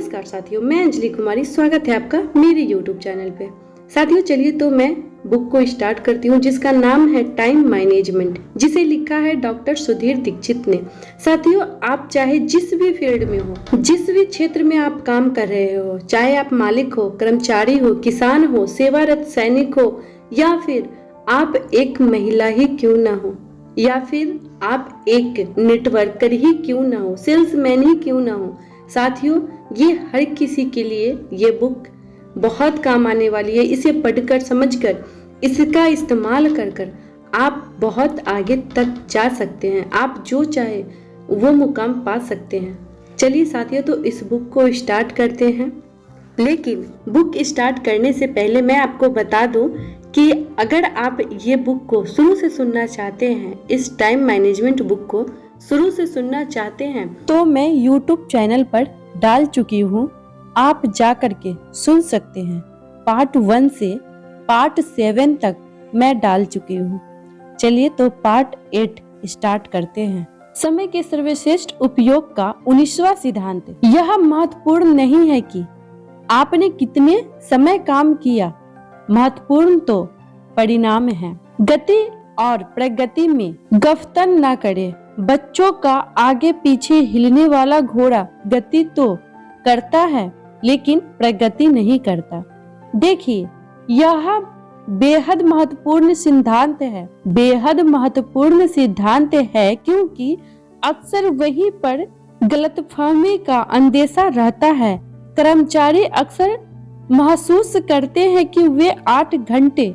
नमस्कार साथियों, मैं अंजलि कुमारी। स्वागत है आपका मेरे YouTube चैनल पे। साथियों चलिए तो मैं बुक को स्टार्ट करती हूँ जिसका नाम है टाइम मैनेजमेंट, जिसे लिखा है डॉक्टर सुधीर दीक्षित ने। साथियों आप चाहे जिस भी फील्ड में हो, जिस भी क्षेत्र में आप काम कर रहे हो, चाहे आप मालिक हो, कर्मचारी हो, किसान हो, सेवारत सैनिक हो, या फिर आप एक महिला ही क्यों ना हो, या फिर आप एक नेटवर्कर ही क्यों ना हो, सेल्समैन ही क्यों ना हो, साथियों ये हर किसी के लिए ये बुक बहुत काम आने वाली है। इसे पढ़कर समझकर इसका इस्तेमाल कर आप बहुत आगे तक जा सकते हैं। आप जो चाहे वो मुकाम पा सकते हैं। चलिए साथियों तो इस बुक को स्टार्ट करते हैं। लेकिन बुक स्टार्ट करने से पहले मैं आपको बता दूं कि अगर आप ये बुक को शुरू से सुनना चाहते हैं, इस टाइम मैनेजमेंट बुक को शुरू से सुनना चाहते हैं, तो मैं YouTube चैनल पर डाल चुकी हूँ। आप जा करके सुन सकते हैं। पार्ट 1 से पार्ट 7 तक मैं डाल चुकी हूँ। चलिए तो पार्ट 8 स्टार्ट करते हैं। समय के सर्वश्रेष्ठ उपयोग का 19वां सिद्धांत। यह महत्वपूर्ण नहीं है कि आपने कितने समय काम किया, महत्वपूर्ण तो परिणाम है। गति और प्रगति में गफतन न करें। बच्चों का आगे पीछे हिलने वाला घोड़ा गति तो करता है लेकिन प्रगति नहीं करता। देखिए यह बेहद महत्वपूर्ण सिद्धांत है। बेहद महत्वपूर्ण सिद्धांत है क्योंकि अक्सर वहीं पर गलतफहमी का अंदेशा रहता है। कर्मचारी अक्सर महसूस करते हैं कि वे 8 घंटे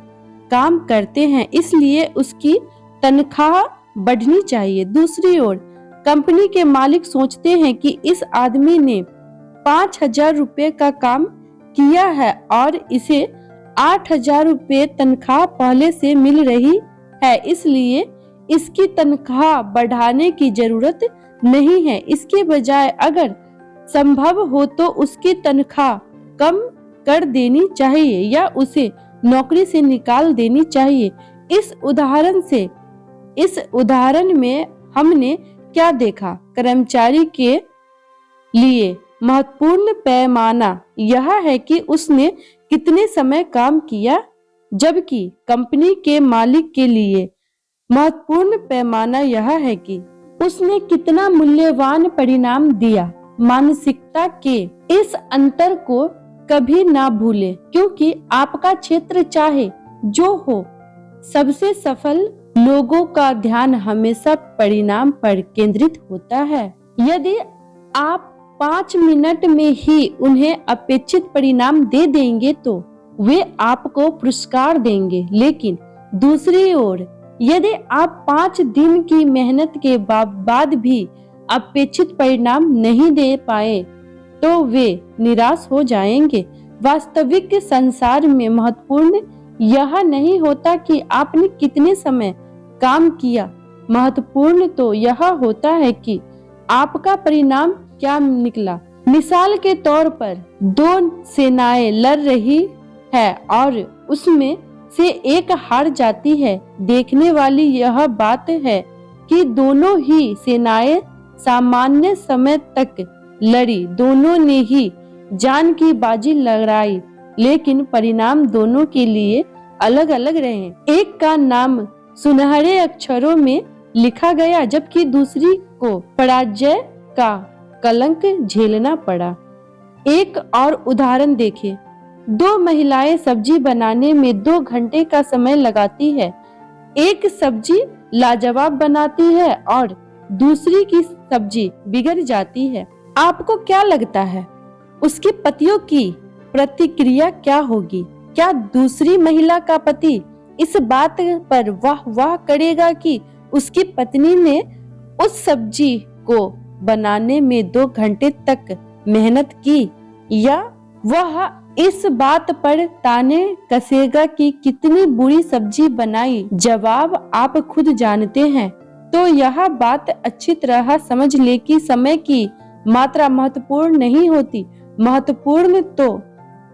काम करते हैं, इसलिए उसकी तनख्वाह बढ़नी चाहिए। दूसरी ओर कंपनी के मालिक सोचते हैं कि इस आदमी ने 5,000 रुपए का काम किया है और इसे 8,000 रुपए तनख्वाह पहले से मिल रही है, इसलिए इसकी तनख्वाह बढ़ाने की जरूरत नहीं है। इसके बजाय अगर संभव हो तो उसकी तनख्वाह कम कर देनी चाहिए या उसे नौकरी से निकाल देनी चाहिए। इस उदाहरण में हमने क्या देखा? कर्मचारी के लिए महत्वपूर्ण पैमाना यह है कि उसने कितने समय काम किया, जबकि कंपनी के मालिक के लिए महत्वपूर्ण पैमाना यह है कि उसने कितना मूल्यवान परिणाम दिया। मानसिकता के इस अंतर को कभी ना भूलें, क्योंकि आपका क्षेत्र चाहे जो हो, सबसे सफल लोगों का ध्यान हमेशा परिणाम पर केंद्रित होता है। यदि आप 5 मिनट में ही उन्हें अपेक्षित परिणाम दे देंगे तो वे आपको पुरस्कार देंगे, लेकिन दूसरी ओर यदि आप 5 दिन की मेहनत के बाद भी अपेक्षित परिणाम नहीं दे पाए तो वे निराश हो जाएंगे। वास्तविक संसार में महत्वपूर्ण यह नहीं होता कि आपने कितने समय काम किया, महत्वपूर्ण तो यह होता है कि आपका परिणाम क्या निकला। मिसाल के तौर पर 2 सेनाएं लड़ रही है और उसमें से एक हार जाती है। देखने वाली यह बात है कि दोनों ही सेनाएं सामान्य समय तक लड़ी, दोनों ने ही जान की बाजी लड़ाई, लेकिन परिणाम दोनों के लिए अलग अलग रहे। एक का नाम सुनहरे अक्षरों में लिखा गया जबकि दूसरी को पराजय का कलंक झेलना पड़ा। एक और उदाहरण देखें। 2 महिलाएं सब्जी बनाने में 2 घंटे का समय लगाती है। एक सब्जी लाजवाब बनाती है और दूसरी की सब्जी बिगड़ जाती है। आपको क्या लगता है उसके पतियों की प्रतिक्रिया क्या होगी? क्या दूसरी महिला का पति इस बात पर वाह वाह करेगा कि उसकी पत्नी ने उस सब्जी को बनाने में 2 घंटे तक मेहनत की, या वह इस बात पर ताने कसेगा कि कितनी बुरी सब्जी बनाई? जवाब आप खुद जानते हैं। तो यह बात अच्छी तरह समझ ले कि समय की मात्रा महत्वपूर्ण नहीं होती, महत्वपूर्ण तो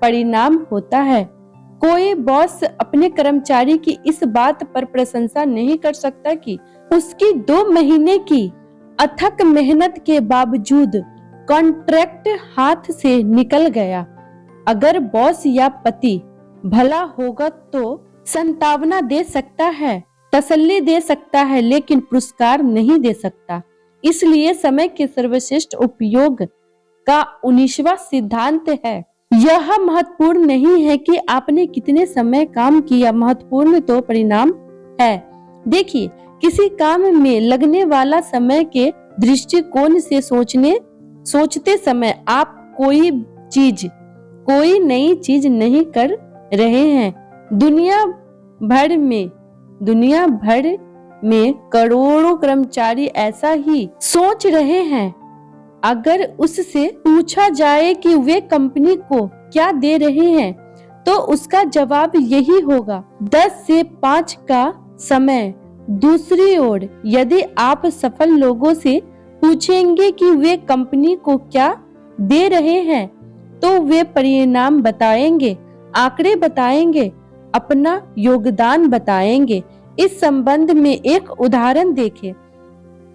परिणाम होता है। कोई बॉस अपने कर्मचारी की इस बात पर प्रशंसा नहीं कर सकता कि उसकी 2 महीने की अथक मेहनत के बावजूद कॉन्ट्रैक्ट हाथ से निकल गया। अगर बॉस या पति भला होगा तो सांत्वना दे सकता है, तसल्ली दे सकता है, लेकिन पुरस्कार नहीं दे सकता। इसलिए समय के सर्वश्रेष्ठ उपयोग का 19वां सिद्धांत है। यह महत्वपूर्ण नहीं है कि आपने कितने समय काम किया, महत्वपूर्ण तो परिणाम है। देखिए, किसी काम में लगने वाला समय के दृष्टिकोण से सोचते समय आप कोई नई चीज नहीं कर रहे हैं। दुनिया भर में करोड़ों कर्मचारी ऐसा ही सोच रहे हैं। अगर उससे पूछा जाए कि वे कंपनी को क्या दे रहे हैं, तो उसका जवाब यही होगा, 10 से 5 का समय। दूसरी ओर, यदि आप सफल लोगों से पूछेंगे कि वे कंपनी को क्या दे रहे हैं, तो वे परिणाम बताएंगे, आंकड़े बताएंगे, अपना योगदान बताएंगे। इस संबंध में एक उदाहरण देखें।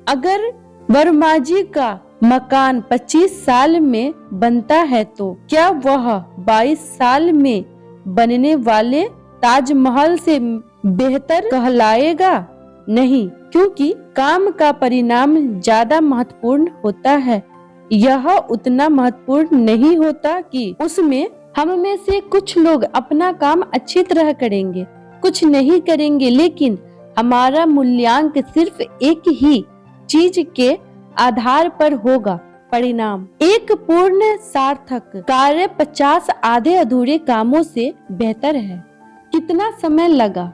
अगर वर्मा जी का मकान 25 साल में बनता है, तो क्या वह 22 साल में बनने वाले ताजमहल से बेहतर कहलाएगा? नहीं, क्योंकि काम का परिणाम ज्यादा महत्वपूर्ण होता है। यह उतना महत्वपूर्ण नहीं होता कि उसमें हम में से कुछ लोग अपना काम अच्छी तरह करेंगे, कुछ नहीं करेंगे, लेकिन हमारा मूल्यांकन सिर्फ एक ही चीज के आधार पर होगा, परिणाम। एक पूर्ण सार्थक कार्य 50 आधे अधूरे कामों से बेहतर है। कितना समय लगा?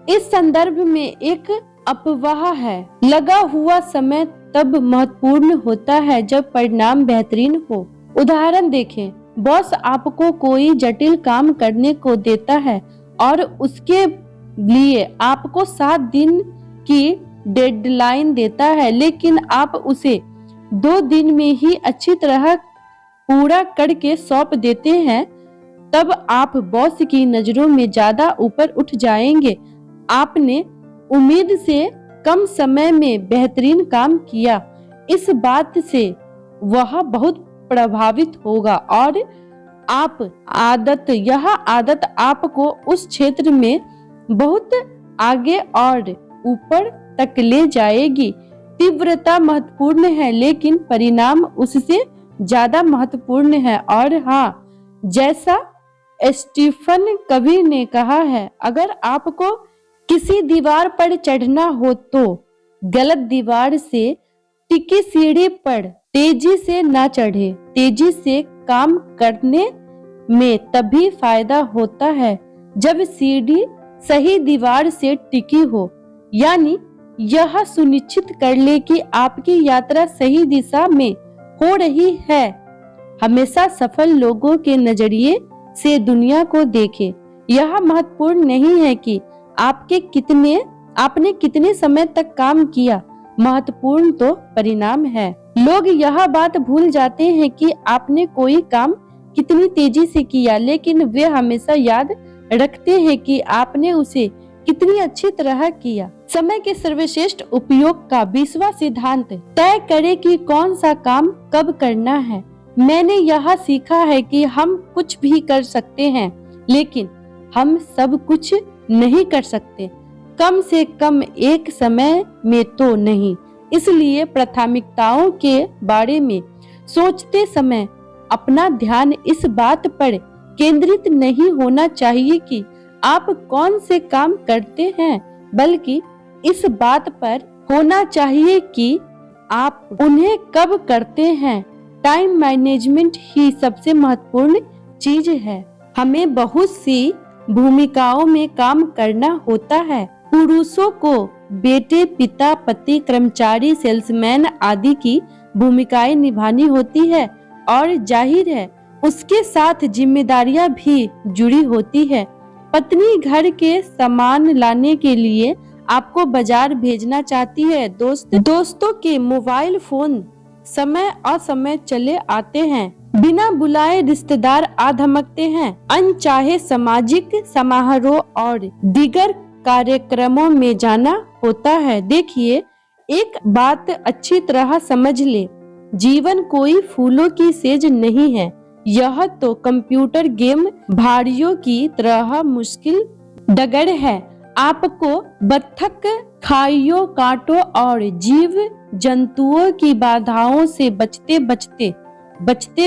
इस संदर्भ में एक अफवाह है। लगा हुआ समय तब महत्वपूर्ण होता है जब परिणाम बेहतरीन हो। उदाहरण देखें, बॉस आपको कोई जटिल काम करने को देता है और उसके लिए आपको 7 दिन की डेडलाइन देता है, लेकिन आप उसे 2 दिन में ही अच्छी तरह पूरा करके सौंप देते हैं, तब आप बॉस की नजरों में ज्यादा ऊपर उठ जाएंगे। आपने उम्मीद से कम समय में बेहतरीन काम किया। इस बात से वह बहुत प्रभावित होगा और यह आदत आपको उस क्षेत्र में बहुत आगे और ऊपर तक ले जाएगी। तीव्रता महत्वपूर्ण है, लेकिन परिणाम उससे ज्यादा महत्वपूर्ण है। और हाँ, जैसा स्टीफन कवी ने कहा है, अगर आपको किसी दीवार पर चढ़ना हो तो गलत दीवार से टिकी सीढ़ी पर तेजी से ना चढ़े। तेजी से काम करने में तभी फायदा होता है जब सीढ़ी सही दीवार से टिकी हो, यानी यह सुनिश्चित कर ले कि आपकी यात्रा सही दिशा में हो रही है। हमेशा सफल लोगों के नजरिए से दुनिया को देखें। यह महत्वपूर्ण नहीं है कि आपने कितने समय तक काम किया, महत्वपूर्ण तो परिणाम है। लोग यह बात भूल जाते हैं कि आपने कोई काम कितनी तेजी से किया, लेकिन वे हमेशा याद रखते हैं कि आपने उसे कितनी अच्छी तरह किया। समय के सर्वश्रेष्ठ उपयोग का 20वां सिद्धांत, तय करें कि कौन सा काम कब करना है। मैंने यह सीखा है कि हम कुछ भी कर सकते हैं, लेकिन हम सब कुछ नहीं कर सकते, कम से कम एक समय में तो नहीं। इसलिए प्राथमिकताओं के बारे में सोचते समय अपना ध्यान इस बात पर केंद्रित नहीं होना चाहिए कि आप कौन से काम करते हैं, बल्कि इस बात पर होना चाहिए कि आप उन्हें कब करते हैं। टाइम मैनेजमेंट ही सबसे महत्वपूर्ण चीज है। हमें बहुत सी भूमिकाओं में काम करना होता है। पुरुषों को बेटे, पिता, पति, कर्मचारी, सेल्समैन आदि की भूमिकाएं निभानी होती है और जाहिर है उसके साथ जिम्मेदारियां भी जुड़ी होती है। पत्नी घर के सामान लाने के लिए आपको बाजार भेजना चाहती है। दोस्तों के मोबाइल फोन समय असमय चले आते हैं। बिना बुलाए रिश्तेदार आ धमकते हैं। अनचाहे सामाजिक समारोह और दीगर कार्यक्रमों में जाना होता है। देखिए, एक बात अच्छी तरह समझ ले, जीवन कोई फूलों की सेज नहीं है, यह तो कंप्यूटर गेम भारियों की तरह मुश्किल डगर है। आपको बत्तख, खाइयों, कांटों और जीव जंतुओं की बाधाओं से बचते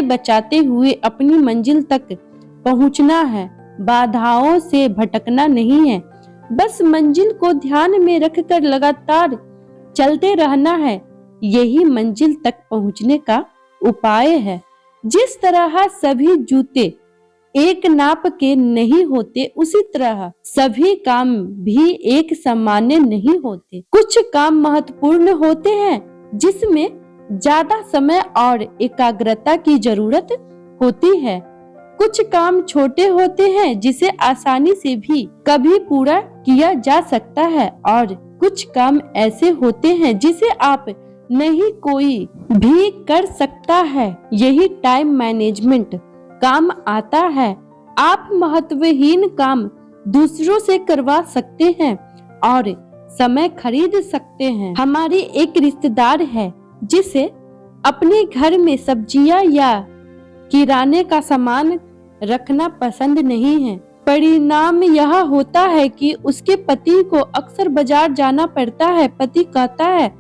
बचाते हुए अपनी मंजिल तक पहुंचना है। बाधाओं से भटकना नहीं है, बस मंजिल को ध्यान में रखकर लगातार चलते रहना है। यही मंजिल तक पहुंचने का उपाय है। जिस तरह सभी जूते एक नाप के नहीं होते, उसी तरह सभी काम भी एक सामान्य नहीं होते। कुछ काम महत्वपूर्ण होते हैं जिसमें ज्यादा समय और एकाग्रता की जरूरत होती है। कुछ काम छोटे होते हैं जिसे आसानी से भी कभी पूरा किया जा सकता है, और कुछ काम ऐसे होते हैं जिसे आप नहीं कोई भी कर सकता है। यही टाइम मैनेजमेंट काम आता है। आप महत्वहीन काम दूसरों से करवा सकते हैं और समय खरीद सकते हैं। हमारी एक रिश्तेदार है जिसे अपने घर में सब्जियां या किराने का सामान रखना पसंद नहीं है। परिणाम यह होता है कि उसके पति को अक्सर बाजार जाना पड़ता है। पति कहता है,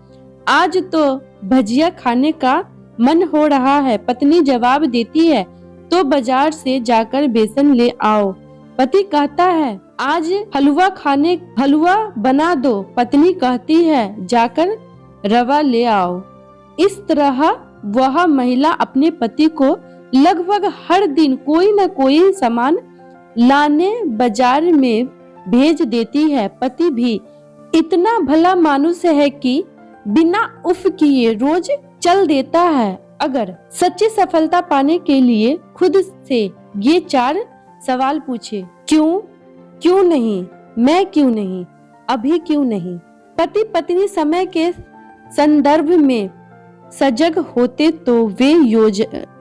आज तो भजिया खाने का मन हो रहा है। पत्नी जवाब देती है, तो बाजार से जाकर बेसन ले आओ। पति कहता है, आज हलवा बना दो। पत्नी कहती है, जाकर रवा ले आओ। इस तरह वह महिला अपने पति को लगभग हर दिन कोई न कोई सामान लाने बाजार में भेज देती है। पति भी इतना भला मानुस है कि बिना उफ किए रोज चल देता है। अगर सच्ची सफलता पाने के लिए खुद से ये 4 सवाल पूछे, क्यों नहीं, मैं क्यों नहीं, अभी क्यों नहीं। पति पत्नी समय के संदर्भ में सजग होते तो वे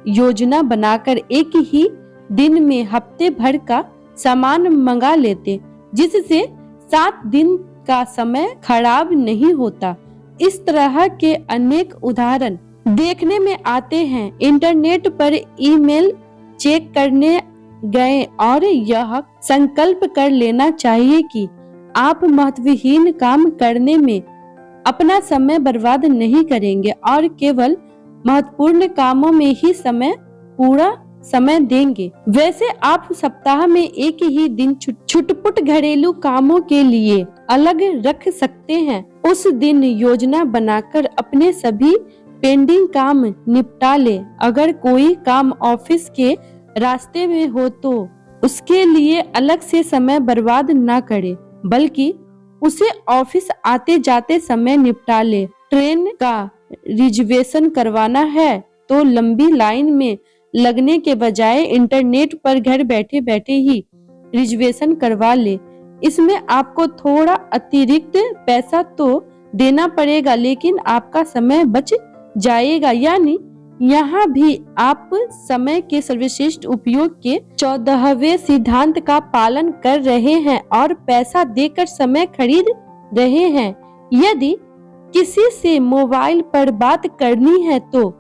योजना बनाकर एक ही दिन में हफ्ते भर का सामान मंगा लेते, जिससे 7 दिन का समय खराब नहीं होता। इस तरह के अनेक उदाहरण देखने में आते हैं। इंटरनेट पर ईमेल चेक करने गए और यह संकल्प कर लेना चाहिए कि आप महत्वहीन काम करने में अपना समय बर्बाद नहीं करेंगे और केवल महत्वपूर्ण कामों में ही पूरा समय देंगे। वैसे आप सप्ताह में एक ही दिन छुटपुट घरेलू कामों के लिए अलग रख सकते हैं। उस दिन योजना बनाकर अपने सभी पेंडिंग काम निपटा ले। अगर कोई काम ऑफिस के रास्ते में हो तो उसके लिए अलग से समय बर्बाद ना करे, बल्कि उसे ऑफिस आते जाते समय निपटा ले। ट्रेन का रिजर्वेशन करवाना है तो लंबी लाइन में लगने के बजाय इंटरनेट पर घर बैठे बैठे ही रिजर्वेशन करवा ले। इसमें आपको थोड़ा अतिरिक्त पैसा तो देना पड़ेगा, लेकिन आपका समय बच जाएगा। यानी यहाँ भी आप समय के सर्वश्रेष्ठ उपयोग के 14वें सिद्धांत का पालन कर रहे हैं और पैसा देकर समय खरीद रहे हैं। यदि किसी से मोबाइल पर बात करनी है तो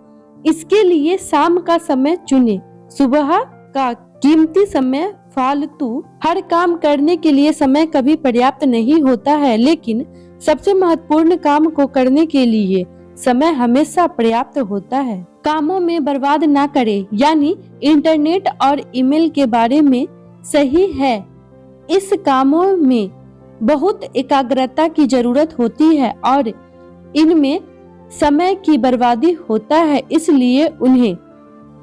इसके लिए शाम का समय चुने। सुबह का कीमती समय फालतू हर काम करने के लिए समय कभी पर्याप्त नहीं होता है, लेकिन सबसे महत्वपूर्ण काम को करने के लिए समय हमेशा पर्याप्त होता है। कामों में बर्बाद ना करें, यानी इंटरनेट और ईमेल के बारे में सही है। इस कामों में बहुत एकाग्रता की जरूरत होती है और इनमें समय की बर्बादी होता है, इसलिए उन्हें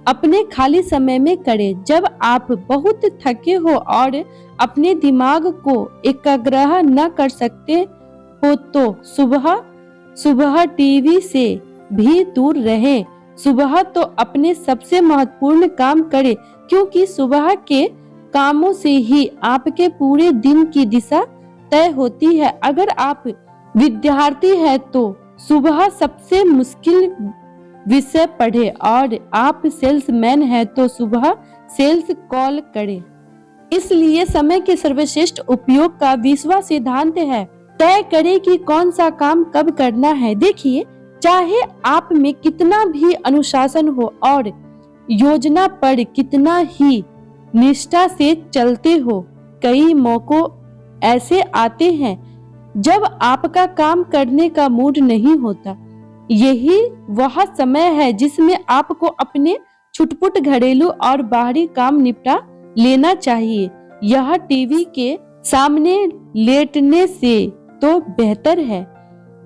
अपने खाली समय में करें। जब आप बहुत थके हो और अपने दिमाग को एकाग्र न कर सकते हो तो सुबह टीवी से भी दूर रहें। सुबह तो अपने सबसे महत्वपूर्ण काम करें, क्योंकि सुबह के कामों से ही आपके पूरे दिन की दिशा तय होती है। अगर आप विद्यार्थी हैं तो सुबह सबसे मुश्किल विषय पढ़े और आप सेल्समैन हैं तो सुबह सेल्स कॉल करें। इसलिए समय के सर्वश्रेष्ठ उपयोग का 20वां सिद्धांत है, तय करें कि कौन सा काम कब करना है। देखिए, चाहे आप में कितना भी अनुशासन हो और योजना पर कितना ही निष्ठा से चलते हो, कई मौकों ऐसे आते हैं जब आपका काम करने का मूड नहीं होता। यही वह समय है जिसमें आपको अपने छुटपुट घरेलू और बाहरी काम निपटा लेना चाहिए। यह टीवी के सामने लेटने से तो बेहतर है।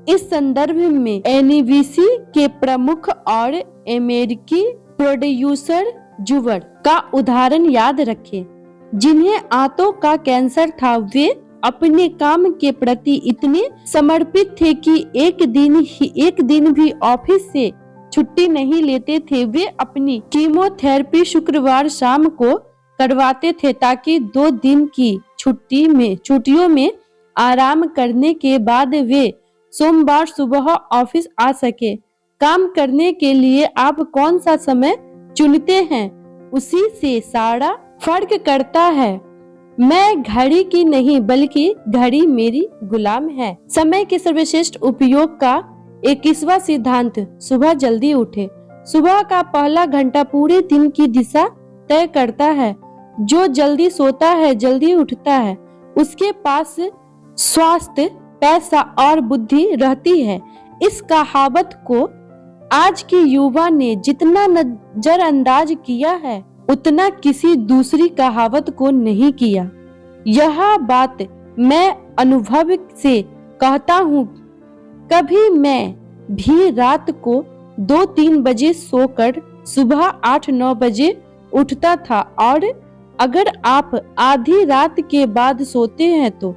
इस संदर्भ में एनबीसी के प्रमुख और अमेरिकी प्रोड्यूसर जुवर का उदाहरण याद रखें, जिन्हें आंतों का कैंसर था। वे अपने काम के प्रति इतने समर्पित थे कि एक दिन भी ऑफिस से छुट्टी नहीं लेते थे। वे अपनी कीमोथेरेपी शुक्रवार शाम को करवाते थे ताकि 2 दिन की छुट्टियों में आराम करने के बाद वे सोमवार सुबह ऑफिस आ सके। काम करने के लिए आप कौन सा समय चुनते हैं, उसी से सारा फर्क करता है। मैं घड़ी की नहीं बल्कि घड़ी मेरी गुलाम है। समय के सर्वश्रेष्ठ उपयोग का 21वां सिद्धांत, सुबह जल्दी उठे। सुबह का पहला घंटा पूरे दिन की दिशा तय करता है। जो जल्दी सोता है, जल्दी उठता है, उसके पास स्वास्थ्य, पैसा और बुद्धि रहती है। इस कहावत को आज की युवा ने जितना नजरअंदाज किया है, उतना किसी दूसरी कहावत को नहीं किया। यह बात मैं अनुभव से कहता हूँ। कभी मैं भी रात को 2-3 बजे सोकर सुबह 8-9 बजे उठता था, और अगर आप आधी रात के बाद सोते हैं तो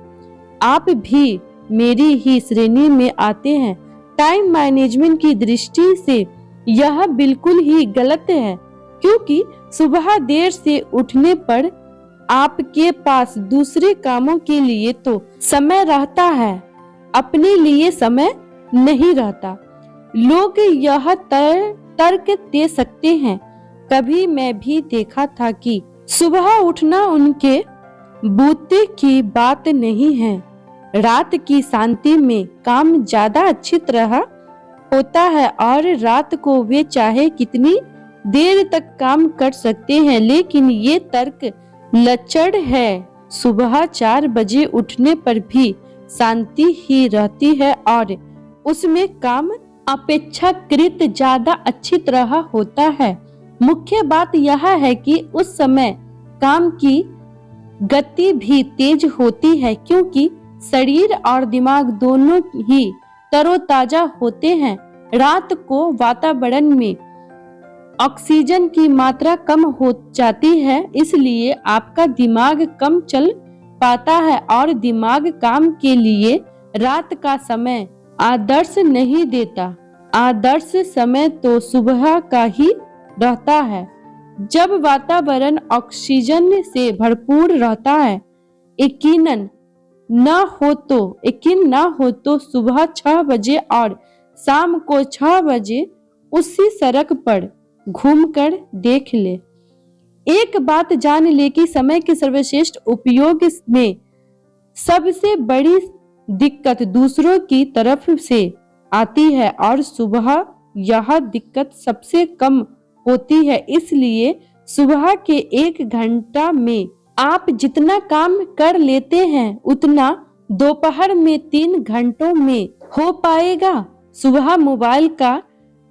आप भी मेरी ही श्रेणी में आते हैं। टाइम मैनेजमेंट की दृष्टि से यह बिल्कुल ही गलत है, क्योंकि सुबह देर से उठने पर आपके पास दूसरे कामों के लिए तो समय रहता है, अपने लिए समय नहीं रहता। लोग यह तर्क दे सकते हैं, कभी मैं भी देखा था कि सुबह उठना उनके बूते की बात नहीं है। रात की शांति में काम ज्यादा अच्छी तरह होता है और रात को वे चाहे कितनी देर तक काम कर सकते हैं। लेकिन ये तर्क लचड़ है। सुबह 4 बजे उठने पर भी शांति ही रहती है और उसमें काम अपेक्षाकृत ज्यादा अच्छी तरह होता है। मुख्य बात यह है कि उस समय काम की गति भी तेज होती है, क्योंकि शरीर और दिमाग दोनों ही तरोताजा होते हैं। रात को वातावरण में ऑक्सीजन की मात्रा कम हो जाती है, इसलिए आपका दिमाग कम चल पाता है और दिमाग काम के लिए रात का समय आदर्श नहीं देता। आदर्श समय तो सुबह का ही रहता है, जब वातावरण ऑक्सीजन से भरपूर रहता है। यकीन ना हो तो सुबह 6 बजे और शाम को 6 बजे उसी सड़क पर घूमकर देख ले। एक बात जान ले कि समय के सर्वश्रेष्ठ उपयोग में सबसे बड़ी दिक्कत दूसरों की तरफ से आती है और सुबह यह दिक्कत सबसे कम होती है। इसलिए सुबह के 1 घंटा में आप जितना काम कर लेते हैं उतना दोपहर में 3 घंटों में हो पाएगा। सुबह मोबाइल का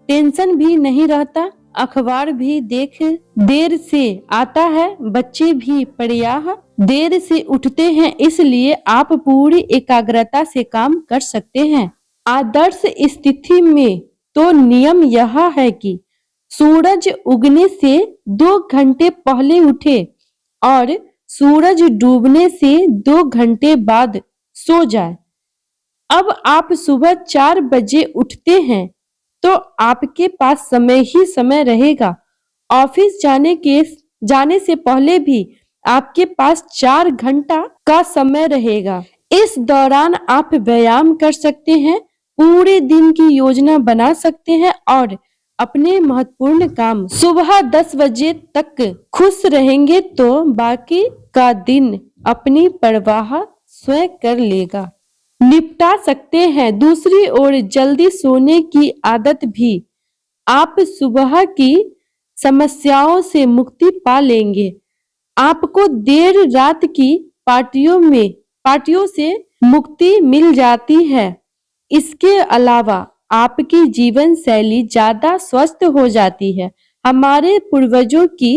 टेंशन भी नहीं रहता, अखबार भी देर से आता है, बच्चे भी प्रायः देर से उठते हैं, इसलिए आप पूरी एकाग्रता से काम कर सकते हैं। आदर्श स्थिति में तो नियम यह है कि सूरज उगने से 2 घंटे पहले उठे और सूरज डूबने से 2 घंटे बाद सो जाए। अब आप सुबह 4 बजे उठते हैं तो आपके पास समय ही समय रहेगा। ऑफिस जाने से पहले भी आपके पास 4 घंटा का समय रहेगा। इस दौरान आप व्यायाम कर सकते हैं, पूरे दिन की योजना बना सकते हैं और अपने महत्वपूर्ण काम सुबह 10 बजे तक खुश रहेंगे तो बाकी का दिन अपनी परवाह स्वयं कर लेगा। निपटा सकते हैं। दूसरी ओर जल्दी सोने की आदत भी आप सुबह की समस्याओं से मुक्ति पा लेंगे। आपको देर रात की पार्टियों से मुक्ति मिल जाती है। इसके अलावा आपकी जीवन शैली ज्यादा स्वस्थ हो जाती है। हमारे पूर्वजों की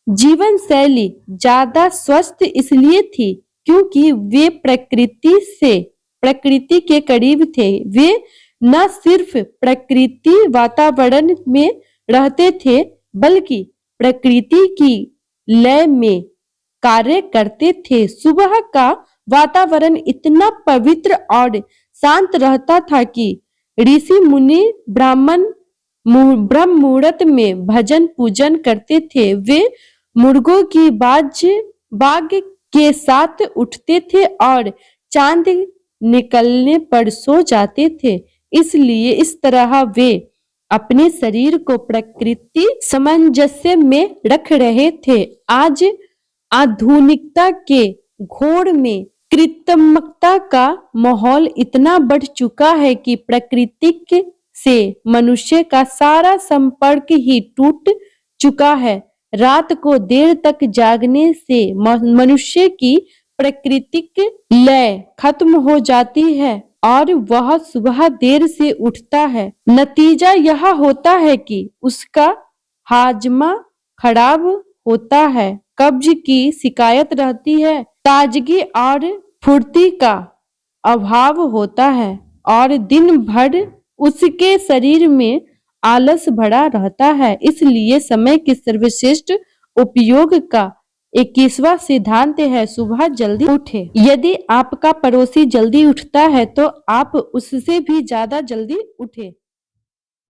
जीवन शैली ज्यादा स्वस्थ इसलिए थी क्योंकि वे प्रकृति के करीब थे। वे न सिर्फ प्रकृति वातावरण में रहते थे बल्कि प्रकृति की लय में कार्य करते थे। सुबह का वातावरण इतना पवित्र और शांत रहता था कि ऋषि मुनि ब्रह्म मुहूर्त में भजन पूजन करते थे। वे मुर्गों की बाग के साथ उठते थे और चांद निकलने पर सो जाते थे। इसलिए इस तरह वे अपने शरीर को प्रकृति सामंजस्य में रख रहे थे। आज आधुनिकता के घोर में कृत्रिमता का माहौल इतना बढ़ चुका है कि प्रकृति से मनुष्य का सारा संपर्क ही टूट चुका है। रात को देर तक जागने से मनुष्य की प्राकृतिक लय खत्म हो जाती है और वह सुबह देर से उठता है। नतीजा यह होता है कि उसका हाजमा खराब होता है, कब्ज की शिकायत रहती है, ताजगी और फुर्ती का अभाव होता है और दिन भर उसके शरीर में आलस भरा रहता है। इसलिए समय के सर्वश्रेष्ठ उपयोग का 21वां सिद्धांत है सुबह जल्दी उठे। यदि आपका पड़ोसी जल्दी उठता है तो आप उससे भी ज्यादा जल्दी उठे।